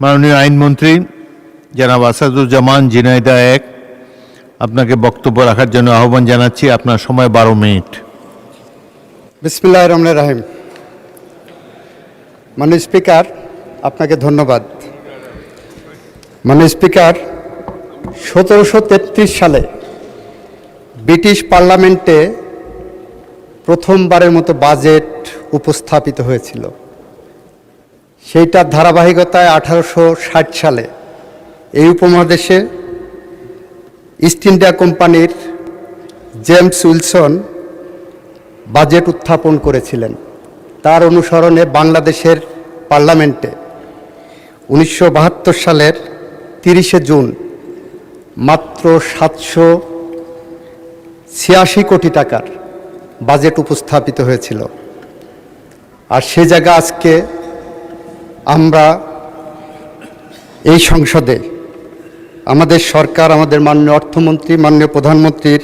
মাননীয় আইনমন্ত্রী জনাব আসাদুজ্জামান ঝিনাইদহ 1, আপনাকে বক্তব্য রাখার জন্য আহ্বান জানাচ্ছি। আপনার সময় 12 মিনিট। বিসমিল্লাহির রহমানির রহিম। মাননীয় স্পিকার, আপনাকে ধন্যবাদ। মাননীয় স্পিকার, 1733 সালে ব্রিটিশ পার্লামেন্টে প্রথমবারের মতো বাজেট উপস্থাপিত হয়েছিল। সেইটার ধারাবাহিকতায় 1860 সালে এই উপমহাদেশে ইস্ট ইন্ডিয়া কোম্পানির জেমস উইলসন বাজেট উত্থাপন করেছিলেন। তার অনুসরণে বাংলাদেশের পার্লামেন্টে 1972 সালের 30শে জুন মাত্র 786 কোটি টাকার বাজেট উপস্থাপিত হয়েছিল। আর সে জায়গা আজকে আমরা এই সংসদে আমাদের সরকার, আমাদের মাননীয় অর্থমন্ত্রী, মাননীয় প্রধানমন্ত্রীর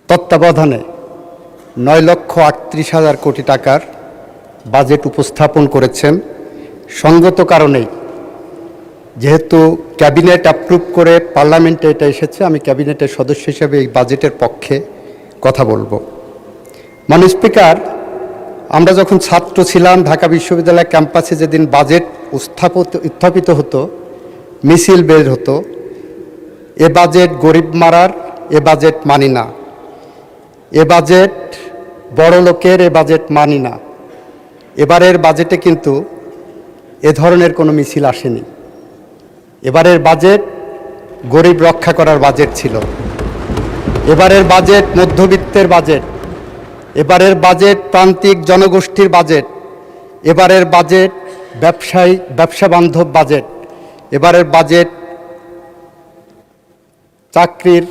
তত্ত্বাবধানে 9,38,000 কোটি টাকার বাজেট উপস্থাপন করেছেন। সঙ্গত কারণেই, যেহেতু ক্যাবিনেট অ্যাপ্রুভ করে পার্লামেন্টে এটা এসেছে, আমি ক্যাবিনেটের সদস্য হিসেবে এই বাজেটের পক্ষে কথা বলবো। মাননীয় স্পিকার, আমরা যখন ছাত্র ছিলাম, ঢাকা বিশ্ববিদ্যালয় ক্যাম্পাসে যেদিন বাজেট উত্থাপিত হতো, মিছিল বের হতো, এ বাজেট গরিব মারার, এ বাজেট মানি না, এ বাজেট বড় লোকের, এ বাজেট মানি না। এবারের বাজেটে কিন্তু এ ধরনের কোনো মিছিল আসেনি। এবারের বাজেট গরিব রক্ষা করার বাজেট ছিল। এবারের বাজেট মধ্যবিত্তের বাজেট, এবারের বাজেট প্রান্তিক জনগোষ্ঠীর বাজেট, এবারের বাজেট ব্যবসা বান্ধব বাজেট, এবারের বাজেট চাকরির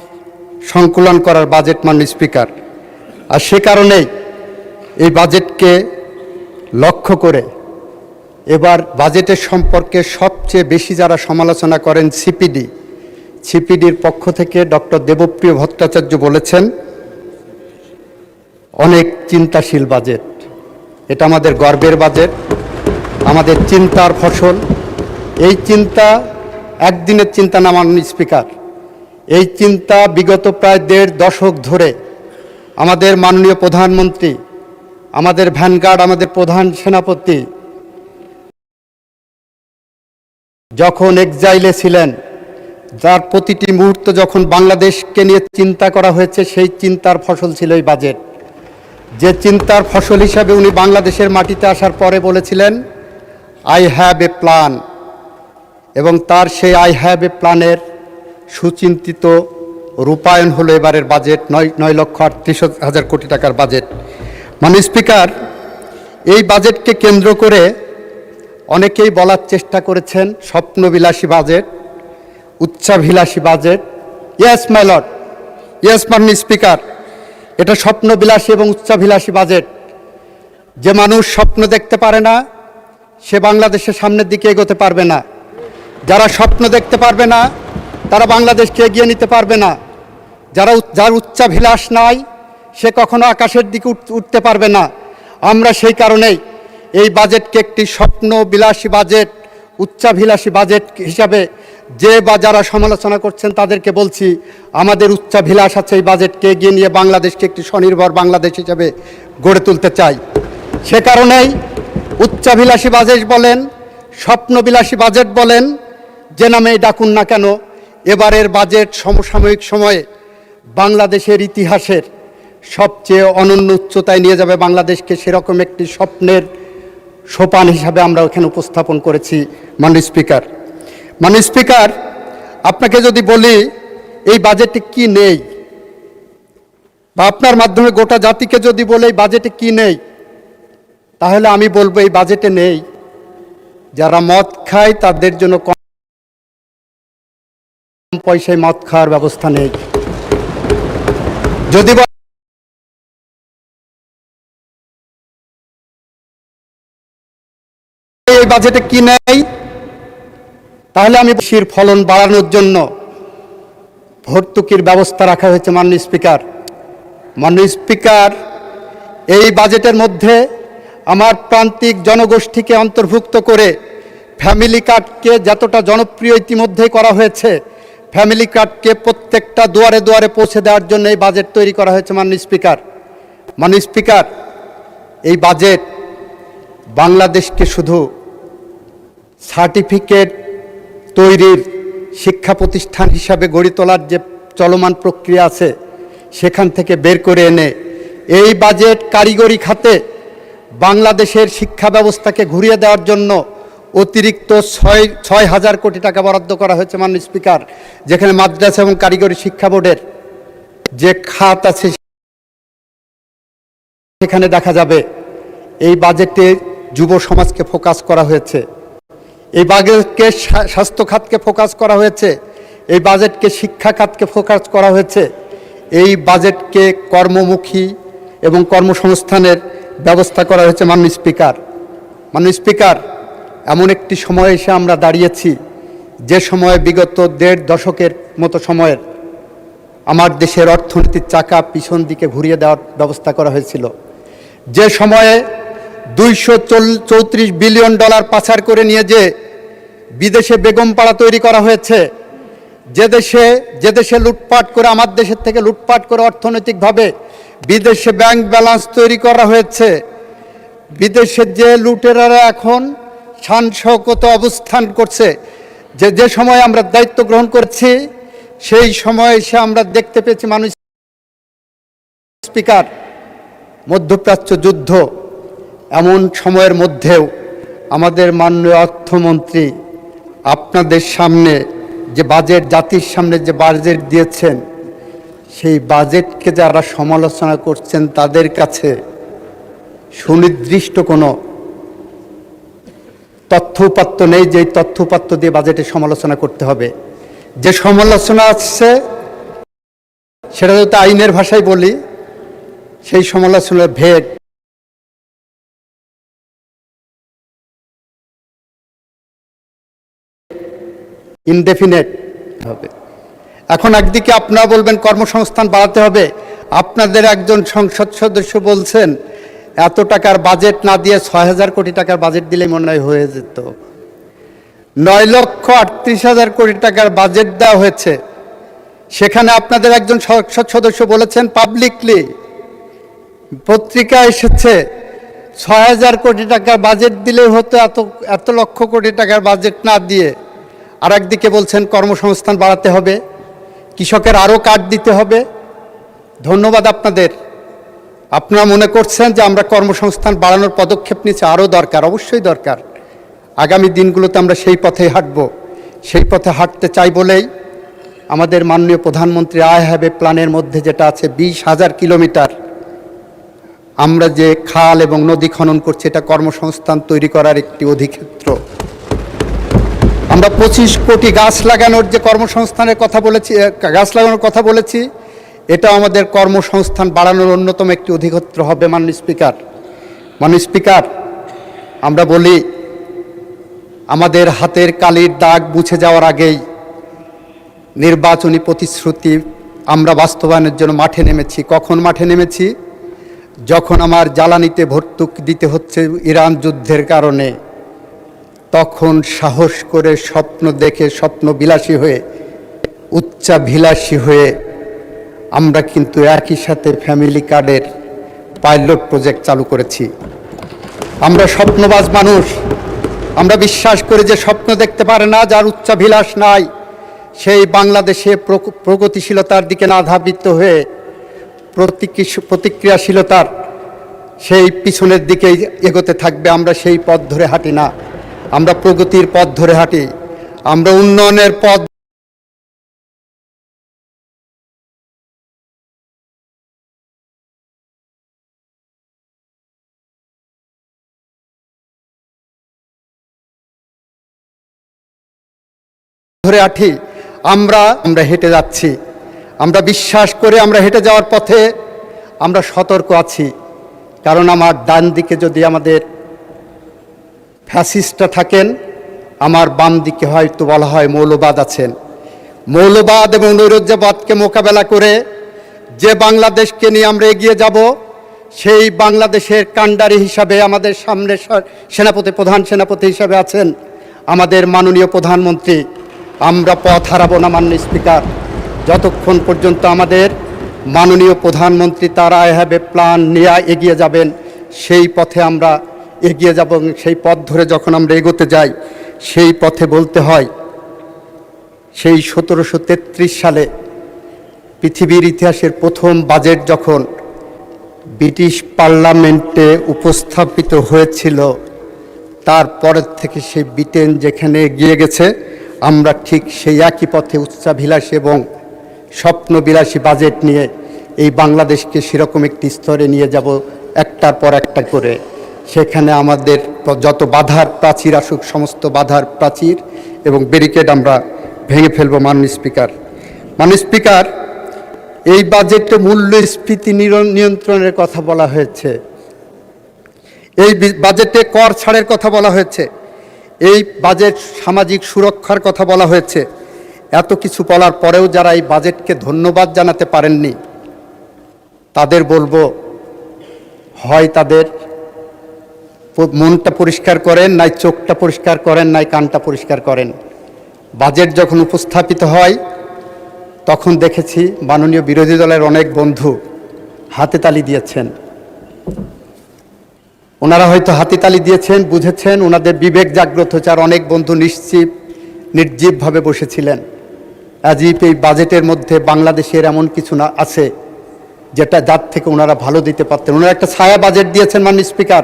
সংকুলন করার বাজেট। মাননীয় স্পিকার, আর সে কারণেই এই বাজেটকে লক্ষ্য করে এবার বাজেটের সম্পর্কে সবচেয়ে বেশি যারা সমালোচনা করেন সিপিডির পক্ষ থেকে ডক্টর দেবপ্রিয় ভট্টাচার্য বলেছেন অনেক চিন্তাশীল বাজেট। এটা আমাদের গর্বের বাজেট, আমাদের চিন্তার ফসল। এই চিন্তা একদিনের চিন্তা না মাননীয় স্পিকার, এই চিন্তা বিগত প্রায় 1.5 দশক ধরে আমাদের মাননীয় প্রধানমন্ত্রী, আমাদের ভ্যানগার্ড, আমাদের প্রধান সেনাপতি যখন এক্সাইলে ছিলেন, যার প্রতিটি মুহূর্ত যখন বাংলাদেশকে নিয়ে চিন্তা করা হয়েছে, সেই চিন্তার ফসল ছিল এই বাজেট। যে চিন্তার ফসল হিসাবে উনি বাংলাদেশের মাটিতে আসার পরে বলেছিলেন আই হ্যাভ এ প্ল্যান, এবং তার সেই আই হ্যাভ এ প্ল্যানের সুচিন্তিত রূপায়ণ হলো এবারের বাজেট, 9,38,000 কোটি টাকার বাজেট। মাননীয় স্পিকার, এই বাজেটকে কেন্দ্র করে অনেকেই বলার চেষ্টা করেছেন স্বপ্নবিলাসী বাজেট, উচ্চাভিলাষী budget. Yes my lord, yes মাননীয় স্পিকার, এটা স্বপ্নবিলাসী এবং উচ্চাভিলাষী বাজেট। যে মানুষ স্বপ্ন দেখতে পারে না, সে বাংলাদেশের সামনের দিকে এগোতে পারবে না। যারা স্বপ্ন দেখতে পারবে না, তারা বাংলাদেশকে এগিয়ে নিতে পারবে না। যার উচ্চাভিলাষ নাই, সে কখনো আকাশের দিকে উঠতে পারবে না। আমরা সেই কারণেই এই বাজেটকে একটি স্বপ্নবিলাসী বাজেট, উচ্চাভিলাষী বাজেট হিসাবে যারা সমালোচনা করছেন তাদেরকে বলছি, আমাদের উচ্চাভিলাষ আছে এই বাজেটকে এগিয়ে নিয়ে বাংলাদেশকে একটি স্বনির্ভর বাংলাদেশ হিসাবে গড়ে তুলতে চাই। সে কারণেই উচ্চাভিলাষী বাজেট বলেন, স্বপ্নবিলাসী বাজেট বলেন, যে নামেই ডাকুন না কেন, এবারের বাজেট সমসাময়িক সময়ে বাংলাদেশের ইতিহাসের সবচেয়ে অনন্য উচ্চতায় নিয়ে যাবে বাংলাদেশকে। সেরকম একটি স্বপ্নের সোপান হিসাবে আমরা ওখানে উপস্থাপন করেছি। মাননীয় স্পিকার, মাননীয় স্পিকার, আপনাকে যদি বলি এই বাজেটে কি নেই, বা আপনার মাধ্যমে গোটা জাতিকে যদি বলে এই বাজেটে কি নেই, তাহলে আমি বলবো এই বাজেটে নেই যারা মদ খায় তাদের জন্য কম পয়সায় মদ খাওয়ার ব্যবস্থা নেই। যদি এই বাজেটে কি নেই, তাহলে আমি কৃষির ফলন বাড়ানোর জন্য ভর্তুকির ব্যবস্থা রাখা হয়েছে। মাননীয় স্পিকার, এই বাজেটের মধ্যে আমার প্রান্তিক জনগোষ্ঠীকে অন্তর্ভুক্ত করে ফ্যামিলি কার্ডকে যতটা জনপ্রিয় ইতিমধ্যেই করা হয়েছে, ফ্যামিলি কার্ডকে প্রত্যেকটা দুয়ারে দুয়ারে পৌঁছে দেওয়ার জন্য এই বাজেট তৈরি করা হয়েছে। মাননীয় স্পিকার, এই বাজেট বাংলাদেশকে শুধু সার্টিফিকেট তৈরির শিক্ষা প্রতিষ্ঠান হিসাবে গড়ে তোলার যে চলমান প্রক্রিয়া আছে সেখান থেকে বের করে এনে এই বাজেট কারিগরি খাতে বাংলাদেশের শিক্ষা ব্যবস্থাকে ঘুরিয়ে দেওয়ার জন্য অতিরিক্ত 6,000 কোটি টাকা বরাদ্দ করা হয়েছে। মাননীয় স্পিকার, যেখানে মাদ্রাসা এবং কারিগরি শিক্ষা বোর্ডের যে খাত আছে সেখানে দেখা যাবে এই বাজেটে যুব সমাজকে ফোকাস করা হয়েছে, এই বাজেটকে স্বাস্থ্য খাতকে ফোকাস করা হয়েছে, এই বাজেটকে শিক্ষা খাতকে ফোকাস করা হয়েছে, এই বাজেটকে কর্মমুখী এবং কর্মসংস্থানের ব্যবস্থা করা হয়েছে। মাননীয় স্পিকার, এমন একটি সময় এসে আমরা দাঁড়িয়েছি যে সময়ে বিগত 1.5 দশকের মতো সময়ের আমার দেশের অর্থনীতির চাকা পিছন দিকে ঘুরিয়ে দেওয়ার ব্যবস্থা করা হয়েছিল, যে সময়ে $234 বিলিয়ন পাচার করে নিয়ে যে বিদেশে বেগমপাড়া তৈরি করা হয়েছে, যে দেশে লুটপাট করে, আমার দেশের থেকে লুটপাট করে অর্থনৈতিকভাবে বিদেশে ব্যাংক ব্যালেন্স তৈরি করা হয়েছে, বিদেশের যে লুটেরারা এখন শান শৌকত অবস্থান করছে, যে সময় আমরা দায়িত্ব গ্রহণ করেছি সেই সময় এসে আমরা দেখতে পেয়েছি। মাননীয় স্পিকার, মধ্যপ্রাচ্য যুদ্ধ, এমন সময়ের মধ্যেও আমাদের মাননীয় অর্থমন্ত্রী আপনাদের সামনে যে বাজেট, জাতির সামনে যে বাজেট দিয়েছেন, সেই বাজেটকে যারা সমালোচনা করছেন তাদের কাছে সুনির্দিষ্ট কোনো তথ্য-উপাত্ত নেই যে তথ্য-উপাত্ত দিয়ে বাজেটের সমালোচনা করতে হবে। যে সমালোচনা আছে সেটা যদি আইনের ভাষায় বলি, সেই সমালোচনার ভেদ ইনডেফিনেট হবে। এখন একদিকে আপনারা বলবেন কর্মসংস্থান বাড়াতে হবে, আপনাদের একজন সংসদ সদস্য বলছেন এত টাকার বাজেট না দিয়ে 6,000 কোটি টাকার বাজেট দিলে মনে হয় হয়ে যেত। 9,38,000 কোটি টাকার বাজেট দেওয়া হয়েছে, সেখানে আপনাদের একজন সংসদ সদস্য বলেছেন পাবলিকলি, পত্রিকা এসেছে 6,000 কোটি টাকার বাজেট দিলে হতো, এত লক্ষ কোটি টাকার বাজেট না দিয়ে। আর একদিকে বলছেন কর্মসংস্থান বাড়াতে হবে, কৃষকের আরও কার্ড দিতে হবে। ধন্যবাদ আপনাদের। আপনারা মনে করছেন যে আমরা কর্মসংস্থান বাড়ানোর পদক্ষেপ নিচ্ছি, আরও দরকার, অবশ্যই দরকার। আগামী দিনগুলোতে আমরা সেই পথেই হাঁটব। সেই পথে হাঁটতে চাই বলেই আমাদের মাননীয় প্রধানমন্ত্রী আই হ্যাভ এ প্ল্যানের মধ্যে যেটা আছে 20,000 কিলোমিটার আমরা যে খাল এবং নদী খনন করছি, এটা কর্মসংস্থান তৈরি করার একটি অধিক্ষেত্র। আমরা 25 কোটি গাছ লাগানোর যে কর্মসংস্থানের কথা বলেছি, গাছ লাগানোর কথা বলেছি, এটা আমাদের কর্মসংস্থান বাড়ানোর অন্যতম একটি অধিক্ষেত্র হবে। মাননীয় স্পিকার, আমরা বলি আমাদের হাতের কালির দাগ মুছে যাওয়ার আগেই নির্বাচনী প্রতিশ্রুতি আমরা বাস্তবায়নের জন্য মাঠে নেমেছি। কখন মাঠে নেমেছি? যখন আমার জ্বালানিতে ভর্তুকি দিতে হচ্ছে ইরান যুদ্ধের কারণে, তখন সাহস করে স্বপ্ন দেখে, স্বপ্নবিলাসী হয়ে, উচ্চাভিলাষী হয়ে আমরা কিন্তু একই সাথে ফ্যামিলি কার্ডের পাইলট প্রজেক্ট চালু করেছি। আমরা স্বপ্নবাজ মানুষ, আমরা বিশ্বাস করি যে স্বপ্ন দেখতে পারে না, যার উচ্চাভিলাষ নাই, সেই বাংলাদেশে প্রগতিশীলতার দিকে না ধাবিত হয়ে প্রতিক্রিয়াশীলতার সেই পিছনের দিকেই এগোতে থাকবে। আমরা সেই পথ ধরে হাঁটি না, আমরা প্রগতির পথ ধরে হাঁটি, আমরা উন্নয়নের পথ ধরে হাঁটি। আমরা হেঁটে যাচ্ছি, আমরা বিশ্বাস করে আমরা হেঁটে যাওয়ার পথে আমরা সতর্ক আছি। কারণ আমার ডান দিকে যদি আমাদের ফ্যাসিস্টরা থাকেন, আমার বাম দিকে হয়তো বলা হয় মৌলবাদ আছেন। মৌলবাদ এবং নৈরাজ্যবাদকে মোকাবেলা করে যে বাংলাদেশকে নিয়ে আমরা এগিয়ে যাব, সেই বাংলাদেশের কাণ্ডারি হিসাবে আমাদের সামনে প্রধান সেনাপতি হিসাবে আছেন আমাদের মাননীয় প্রধানমন্ত্রী। আমরা পথ হারাবো না মাননীয় স্পিকার, যতক্ষণ পর্যন্ত আমাদের মাননীয় প্রধানমন্ত্রী তার আই হ্যাভ এ প্ল্যান নিয়ে এগিয়ে যাবেন, সেই পথে আমরা এগিয়ে যাব। সেই পথ ধরে যখন আমরা এগোতে যাই, সেই পথে বলতে হয় সেই 1733 সালে পৃথিবীর ইতিহাসের প্রথম বাজেট যখন ব্রিটিশ পার্লামেন্টে উপস্থাপিত হয়েছিল, তারপরের থেকে সেই ব্রিটেন যেখানে এগিয়ে গেছে, আমরা ঠিক সেই একই পথে উচ্চাভিলাষী এবং স্বপ্নবিলাসী বাজেট নিয়ে এই বাংলাদেশকে সেরকম একটি স্তরে নিয়ে যাব, একটার পর একটা করে। সেখানে আমাদের যত বাধার প্রাচীর আসুক, সমস্ত বাধার প্রাচীর এবং ব্যারিকেড আমরা ভেঙে ফেলবো মাননীয় স্পিকার। মাননীয় স্পিকার, এই বাজেটে মূল্যস্ফীতি নিয়ন্ত্রণের কথা বলা হয়েছে, এই বাজেটে কর ছাড়ের কথা বলা হয়েছে, এই বাজেট সামাজিক সুরক্ষার কথা বলা হয়েছে। এত কিছু বলার পরেও যারা এই বাজেটকে ধন্যবাদ জানাতে পারেননি, তাদের বলবো, হয় তাদের মনটা পরিষ্কার করেন, নাই চোখটা পরিষ্কার করেন, নাই কানটা পরিষ্কার করেন। বাজেট যখন উপস্থাপিত হয় তখন দেখেছি মাননীয় বিরোধী দলের অনেক বন্ধু হাতে তালি দিয়েছেন। ওনারা হয়তো হাতে তালি দিয়েছেন, বুঝেছেন, ওনাদের বিবেক জাগ্রত হয়েছে। আর অনেক বন্ধু নির্জীবভাবে বসেছিলেন। আজীব এই বাজেটের মধ্যে বাংলাদেশের এমন কিছু না আছে যার থেকে ওনারা ভালো দিতে পারতেন। ওনারা একটা ছায়া বাজেট দিয়েছেন মাননীয় স্পিকার।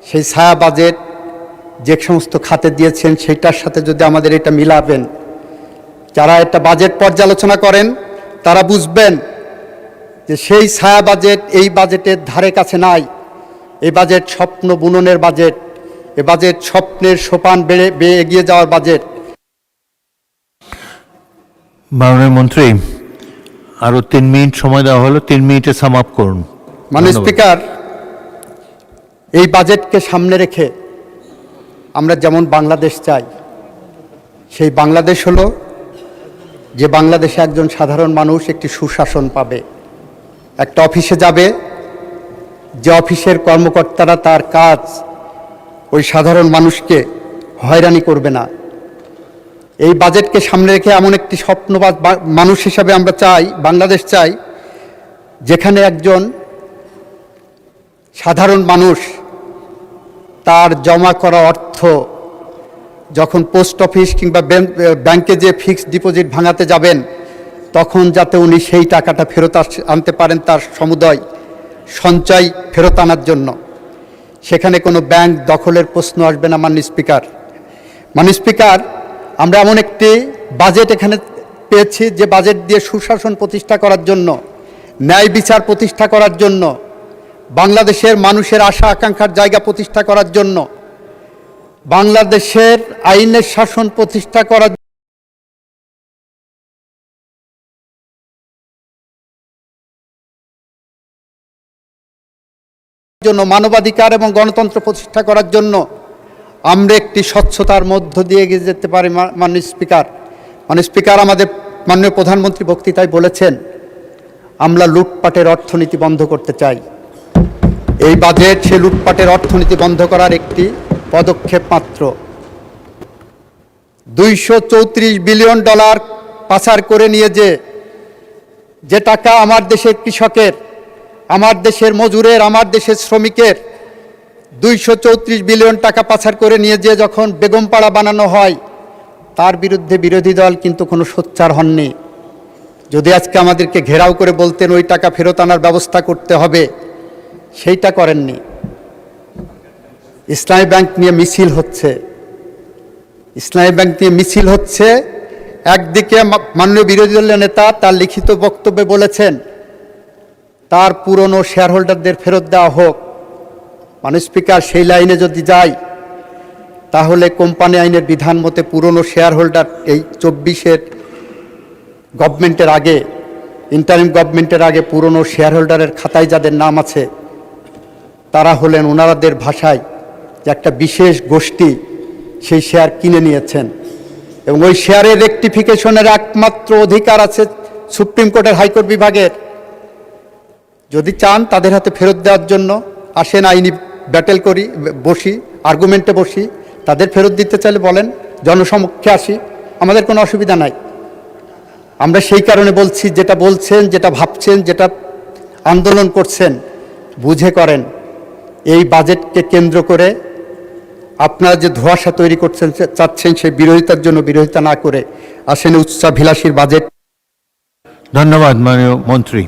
সেই ছায়া বাজেট যে সমস্ত খাতে দিয়েছেন, সেইটার সাথে যদি আমাদের এটা মিলাবেন, যারা একটা বাজেট পর্যালোচনা করেন তারা বুঝবেন যে সেই ছায়া বাজেট এই বাজেটের ধারে কাছে নাই। এই বাজেট স্বপ্ন বুননের বাজেট, এ বাজেট স্বপ্নের সোপান বেয়ে এগিয়ে যাওয়ার বাজেট। মাননীয় মন্ত্রী, আরো 3 মিনিট সময় দেওয়া হলো, 3 মিনিটে সাম আপ করুন। মাননীয় স্পিকার, এই বাজেটকে সামনে রেখে আমরা যেমন বাংলাদেশ চাই, সেই বাংলাদেশ হলো যে বাংলাদেশে একজন সাধারণ মানুষ একটি সুশাসন পাবে। একটা অফিসে যাবে, যে অফিসের কর্মকর্তারা তার কাজ ওই সাধারণ মানুষকে হয়রানি করবে না। এই বাজেটকে সামনে রেখে এমন একটি স্বপ্নবাজ মানুষ হিসাবে আমরা চাই, বাংলাদেশ চাই, যেখানে একজন সাধারণ মানুষ তার জমা করা অর্থ যখন পোস্ট অফিস কিংবা ব্যাংকে যে ফিক্সড ডিপোজিট ভাঙাতে যাবেন, তখন যাতে উনি সেই টাকাটা ফেরত আনতে পারেন, তার সমুদয় সঞ্চয় ফেরত আনার জন্য। সেখানে কোনো ব্যাংক দখলের প্রশ্ন আসবে না মাননীয় স্পিকার। মাননীয় স্পিকার, আমরা এমন একটি বাজেট এখানে পেয়েছি যে বাজেট দিয়ে সুশাসন প্রতিষ্ঠা করার জন্য, ন্যায় বিচার প্রতিষ্ঠা করার জন্য, বাংলাদেশের মানুষের আশা আকাঙ্ক্ষার জায়গা প্রতিষ্ঠা করার জন্য, বাংলাদেশের আইনের শাসন প্রতিষ্ঠা করার জন্য, মানবাধিকার এবং গণতন্ত্র প্রতিষ্ঠা করার জন্য আমরা একটি স্বচ্ছতার মধ্য দিয়ে এগিয়ে যেতে পারি মাননীয় স্পিকার। মাননীয় স্পিকার, আমাদের মাননীয় প্রধানমন্ত্রী বক্তৃতায় বলেছেন আমরা লুটপাটের অর্থনীতি বন্ধ করতে চাই। এই বাজেট সে লুটপাটের অর্থনীতি বন্ধ করার একটি পদক্ষেপ মাত্র। $234 বিলিয়ন পাচার করে নিয়ে যে টাকা আমার দেশের কৃষকের, আমার দেশের মজুরের, আমার দেশের শ্রমিকের 234 বিলিয়ন টাকা পাচার করে নিয়ে যখন বেগমপাড়া বানানো হয়, তার বিরুদ্ধে বিরোধী দল কিন্তু কোনো সোচ্চার হননি। যদি আজকে আমাদেরকে ঘেরাও করে বলতেন ওই টাকা ফেরত আনার ব্যবস্থা করতে হবে, সেইটা করেননি। ইসলামী ব্যাংক নিয়ে মিছিল হচ্ছে, ইসলামী ব্যাংক নিয়ে মিছিল হচ্ছে। একদিকে মাননীয় বিরোধী দলের নেতা তার লিখিত বক্তব্যে বলেছেন তার পুরনো শেয়ার হোল্ডারদের ফেরত দেওয়া হোক। মাননীয় স্পিকার, সেই লাইনে যদি যাই, তাহলে কোম্পানি আইনের বিধান মতে পুরনো শেয়ার হোল্ডার এই 24-এর গভর্নমেন্টের আগে, ইন্টারিম গভর্নমেন্টের আগে পুরনো শেয়ার হোল্ডারের খাতায় যাদের নাম আছে, তারা হলেন ওনাদের ভাষায় যে একটা বিশেষ গোষ্ঠী সেই শেয়ার কিনে নিয়েছেন এবং ওই শেয়ারের রেকটিফিকেশনের একমাত্র অধিকার আছে সুপ্রিম কোর্টের, হাইকোর্ট বিভাগের। যদি চান তাদের হাতে ফেরত দেওয়ার জন্য আসেন, আইনি ব্যাটেল করি, বসি, আর্গুমেন্টে বসি। তাদের ফেরত দিতে চাইলে বলেন, জনসমক্ষে আসি, আমাদের কোনো অসুবিধা নাই। আমরা সেই কারণে বলছি, যেটা বলছেন, যেটা ভাবছেন, যেটা আন্দোলন করছেন বুঝে করেন। এই বাজেটকে কেন্দ্র করে আপনারা যে ধোঁয়াশা তৈরি করছেন চাচ্ছেন, সেই বিরোধিতার জন্য বিরোধিতা না করে আসেন উচ্চাভিলাষীর বাজেট। ধন্যবাদ মাননীয় মন্ত্রী।